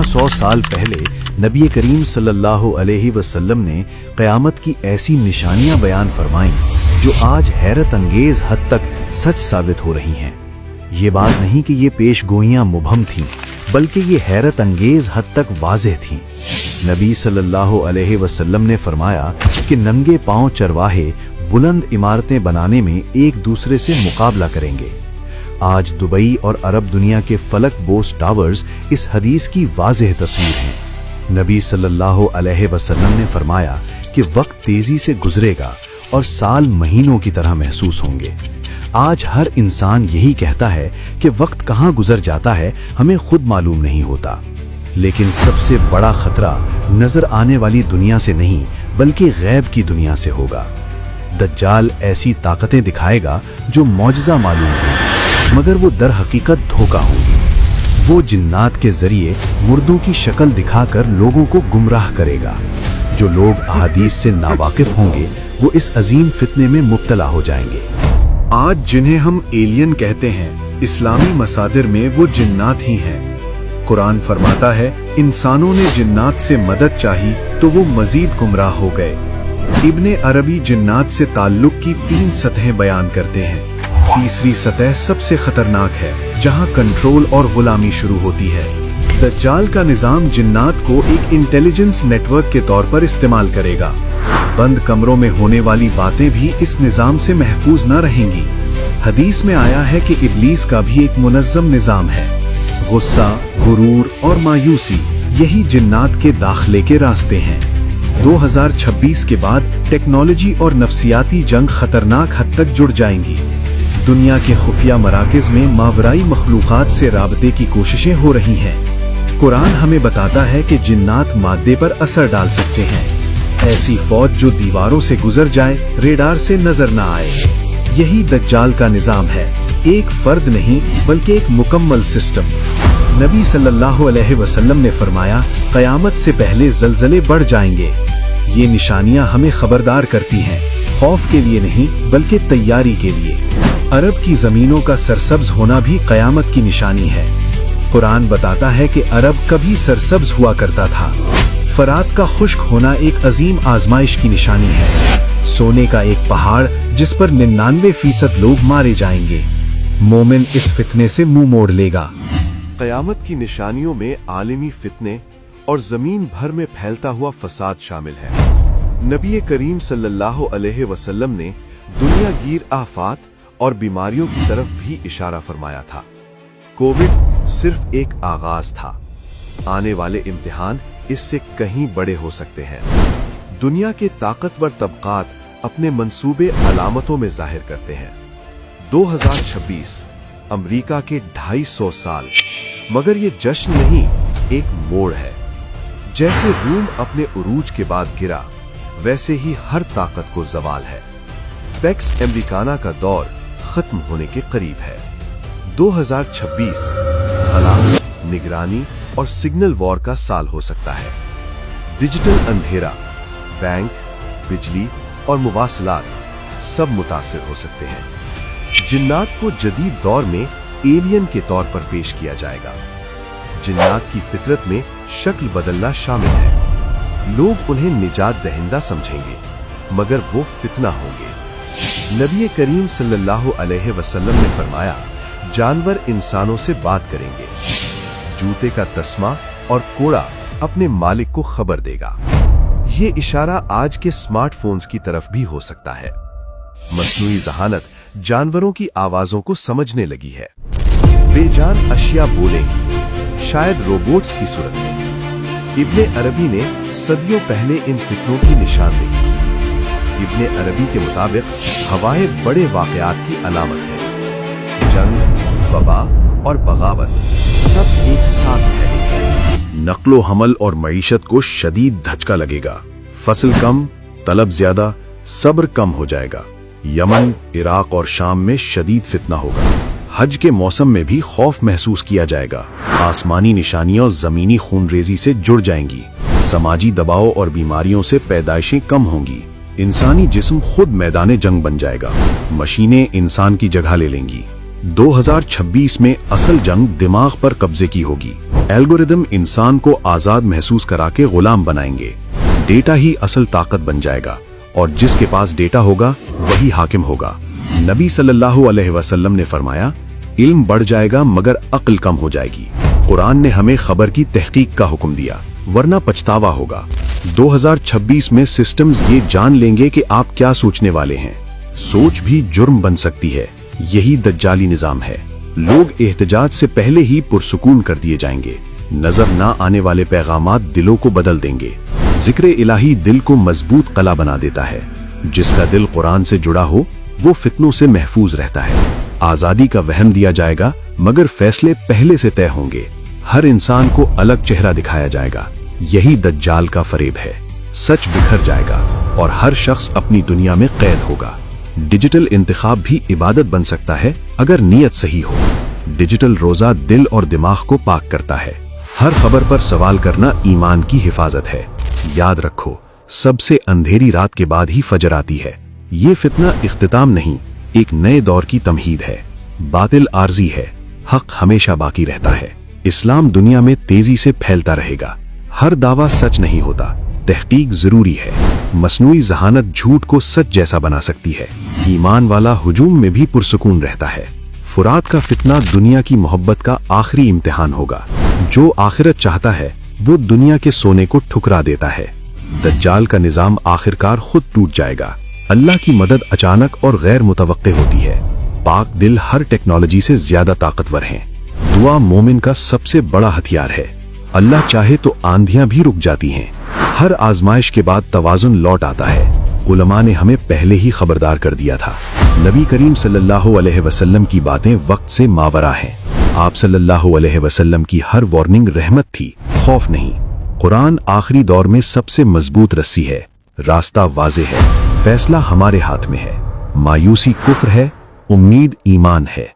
1400 साल पहले नबी करीम सल्लल्लाहु अलैहि वसल्लम ने क़यामत की ऐसी निशानियां बयान फरमाईं जो आज हैरत अंगेज हद तक सच साबित हो रही हैं। ये बात नहीं कि ये पेशगोइयां मुबहम थीं, बल्कि ये हैरत अंगेज हद तक वाज़ेह थीं। नबी सल्लल्लाहु अलैहि वसल्लम ने फरमाया कि नंगे पांव चरवाहे बुलंद इमारतें बनाने में एक दूसरे से मुकाबला करेंगे। आज दुबई और अरब दुनिया के फलक बोस टावर्स इस हदीस की वाज़ेह तस्वीर हैं। नबी सल्लल्लाहु अलैहि वसल्लम ने फरमाया कि वक्त तेजी से गुजरेगा और साल महीनों की तरह महसूस होंगे। आज हर इंसान यही कहता है कि वक्त कहाँ गुजर जाता है हमें खुद मालूम नहीं होता। लेकिन सबसे बड़ा खतरा नजर आने वाली दुनिया से नहीं बल्कि गैब की दुनिया से होगा। दज्जाल ऐसी ताकतें दिखाएगा जो मौजज़ा मालूम होंगी, मगर वो दर हकीकत धोखा होंगी। वो जिन्नात के जरिए मुर्दों की शक्ल दिखाकर लोगों को गुमराह करेगा। जो लोग अहादीस से नावाकिफ होंगे वो इस अजीम फितने में मुब्तला हो जाएंगे। आज जिन्हें हम एलियन कहते हैं, इस्लामी मसादिर में वो जिन्नात ही हैं। कुरान फरमाता है, इंसानों ने जिन्नात से मदद चाही तो वो मजीद गुमराह हो गए। इब्ने अरबी जिन्नात से ताल्लुक की 3 सतहें बयान करते हैं। तीसरी सतह सबसे खतरनाक है, जहां कंट्रोल और गुलामी शुरू होती है। दज्जाल का निजाम जिन्नात को एक इंटेलिजेंस नेटवर्क के तौर पर इस्तेमाल करेगा। बंद कमरों में होने वाली बातें भी इस निजाम से महफूज न रहेंगी। हदीस में आया है कि इब्लीस का भी एक मुनज़्ज़म निजाम है। गुस्सा, गुरूर और मायूसी यही जिन्नात के दाखिले के रास्ते हैं। 2026 के बाद टेक्नोलॉजी और नफ्सियाती जंग खतरनाक हद तक जुड़ जाएंगी। दुनिया के खुफिया मराकिज में मावराई मखलूक़ात से राबते की कोशिशें हो रही हैं। कुरान हमें बताता है कि जिन्नात मादे पर असर डाल सकते हैं। ऐसी फौज जो दीवारों से गुजर जाए, रेडार से नजर न आए। यही दज्जाल का निजाम है, एक फर्द नहीं बल्कि एक मुकम्मल सिस्टम। नबी सल्लल्लाहु अलैहि वसल्लम ने फरमाया, क़यामत से पहले ज़लज़ले बढ़ जाएंगे। ये निशानियां हमें खबरदार करती हैं, खौफ के लिए नहीं बल्कि तैयारी के लिए। अरब की जमीनों का सरसब्ज होना भी क़यामत की निशानी है। कुरान बताता है कि अरब कभी सरसब्ज हुआ करता था। फरात का खुश्क होना एक अजीम आजमाइश की निशानी है। सोने का एक पहाड़ जिस पर 99% लोग मारे जाएंगे। मोमिन इस फितने से मुंह मोड़ लेगा। क़यामत की निशानियों में आलमी फितने और जमीन भर में फैलता हुआ फसाद शामिल है। नबी करीम सल्लल्लाहु अलैहि वसल्लम ने दुनियागीर आफात और बीमारियों की तरफ भी इशारा फरमाया था। कोविड सिर्फ एक आगाज था। आने वाले इम्तिहान इससे कहीं बड़े हो सकते हैं। दुनिया के ताकतवर तबकात अपने मंसूबे अलामतों में जाहिर करते हैं। 2026 अमेरिका के 250 साल, मगर ये जश्न नहीं, एक मोड़ है। जैसे रूम अपने उरूज के बाद गिरा, वैसे ही हर ताकत को ज़वाल है। पैक्स अमेरिकाना का दौर खत्म होने के करीब है। 2026 खला, निगरानी और सिग्नल वॉर का साल हो सकता है। डिजिटल अंधेरा, बैंक, बिजली और मुवासलात सब मुतासिर हो सकते हैं। जिन्नात को जदीद दौर में एलियन के तौर पर पेश किया जाएगा। जिन्नात की फितरत में शक्ल बदलना शामिल है। लोग उन्हें निजात दहिंदा समझेंगे, मगर वो फितना होंगे। नबी करीम सल्लल्लाहु अलैहि वसल्लम ने फरमाया, जानवर इंसानों से बात करेंगे। जूते का तस्मा और कोड़ा अपने मालिक को खबर देगा। ये इशारा आज के स्मार्टफोन्स की तरफ भी हो सकता है। मस्नूई ज़हानत जानवरों की आवाजों को समझने लगी है। बेजान अशिया बोलेंगी, शायद रोबोट्स की सूरत में। इब्ने अरबी ने सदियों पहले इन फितनों की निशानदेही की। इब्ने अरबी के मुताबिक हवाएं बड़े वाक़यात की अलामत है। जंग, वबा और बगावत सब एक साथ है। नक्लो हमल और मईशत को शदीद धचका लगेगा। फसल कम, तलब ज्यादा, सब्र कम हो जाएगा। यमन, इराक और शाम में शदीद फितना होगा। हज के मौसम में भी खौफ महसूस किया जाएगा। आसमानी निशानियां जमीनी खूनरेजी से जुड़ जाएंगी। समाजी दबाव और बीमारियों से पैदाइशें कम होंगी। इंसानी जिस्म खुद मैदाने जंग बन जाएगा। मशीनें इंसान की जगह ले लेंगी। 2026 में असल जंग दिमाग पर कब्जे की होगी। एल्गोरिदम इंसान को आजाद महसूस करा के गुलाम बनाएंगे। डेटा ही असल ताकत बन जाएगा और जिसके पास डेटा होगा वही हाकिम होगा। नबी सल्लल्लाहु अलैहि वसल्लम ने फरमाया, इल्म बढ़ जाएगा मगर अक्ल कम हो जाएगी। कुरान ने हमें खबर की तहकीक का हुक्म दिया, वरना पछतावा होगा। 2026 में सिस्टम्स ये जान लेंगे कि आप क्या सोचने वाले हैं। सोच भी जुर्म बन सकती है, यही दज्जाली निजाम है। लोग एहतजाज से पहले ही पुरसुकून कर दिए जाएंगे। नजर ना आने वाले पैगामात दिलों को बदल देंगे। जिक्र इलाही दिल को मजबूत कला बना देता है। जिसका दिल कुरान से जुड़ा हो वो फितनों से महफूज रहता है। आजादी का वहम दिया जाएगा मगर फैसले पहले से तय होंगे। हर इंसान को अलग चेहरा दिखाया जाएगा, यही दज्जाल का फरेब है। सच बिखर जाएगा और हर शख्स अपनी दुनिया में कैद होगा। डिजिटल इंतखाब भी इबादत बन सकता है अगर नीयत सही हो। डिजिटल रोजा दिल और दिमाग को पाक करता है। हर खबर पर सवाल करना ईमान की हिफाजत है। याद रखो, सबसे अंधेरी रात के बाद ही फजर आती है। ये फितना इख्तिताम नहीं, एक नए दौर की तमहीद है। बातिल आर्जी है, हक हमेशा बाकी रहता है। इस्लाम दुनिया में तेजी से फैलता रहेगा। हर दावा सच नहीं होता, तहकीक जरूरी है। मसनूई जहानत झूठ को सच जैसा बना सकती है। ईमान वाला हुजूम में भी पुरसुकून रहता है। फुरात का फितना दुनिया की मोहब्बत का आखिरी इम्तिहान होगा। जो आखिरत चाहता है वो दुनिया के सोने को ठुकरा देता है। दज्जाल का निजाम आखिरकार खुद टूट जाएगा। अल्लाह की मदद अचानक और गैर मुतवक्के होती है। पाक दिल हर टेक्नोलॉजी से ज्यादा ताकतवर हैं। दुआ मोमिन का सबसे बड़ा हथियार है। अल्लाह चाहे तो आंधियां भी रुक जाती हैं। हर आजमाइश के बाद तवाजुन लौट आता है। उलमा ने हमें पहले ही खबरदार कर दिया था। नबी करीम सल्लल्लाहु अलैहि वसल्लम की बातें वक्त से मावरा हैं। आप सल्लल्लाहु अलैहि वसल्लम की हर वार्निंग रहमत थी, खौफ नहीं। कुरान आखिरी दौर में सबसे मजबूत रस्सी है। रास्ता वाज़ेह है, फैसला हमारे हाथ में है। मायूसी कुफ्र है, उम्मीद ईमान है।